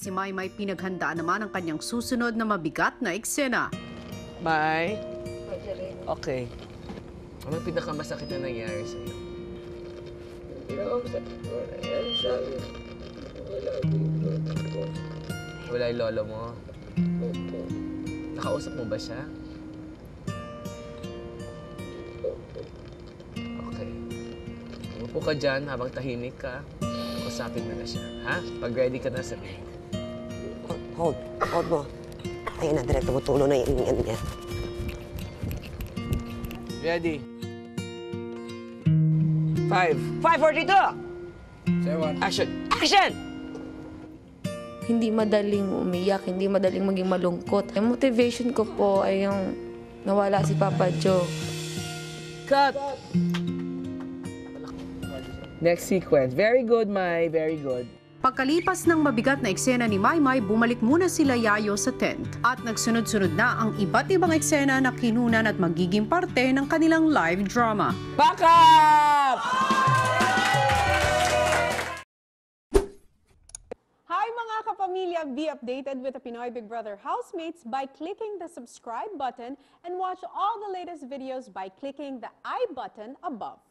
Si Maymay pinaghandaan naman ang kanyang susunod na mabigat na eksena. May? Okay. Anong pinakamasakit na nangyari sa'yo? Pinakamasakit ko nangyari sa akin. Wala yung lolo mo? Opo. Nakausap mo ba siya? Okay. Umupo ka dyan habang tahimik ka. Kausapin mo na siya, ha? Pag ready ka na sabihin. Hold mo. Ayun na, direct tumutulo na yung yan niya. Ready? 5, 5, 4, 3, 2! say 1, action! Action! Hindi madaling umiyak, hindi madaling maging malungkot. Yung motivation ko po ay yung nawala si Papa Joe. Cut! Next sequence. Very good, Mai. Very good. Pagkalipas ng mabigat na eksena ni Maymay, bumalik muna sila Yayo sa tent. At nagsunod-sunod na ang iba't ibang eksena na kinunan at magiging parte ng kanilang live drama. Back up! Hi mga kapamilya! Be updated with the Pinoy Big Brother housemates by clicking the subscribe button and watch all the latest videos by clicking the I button above.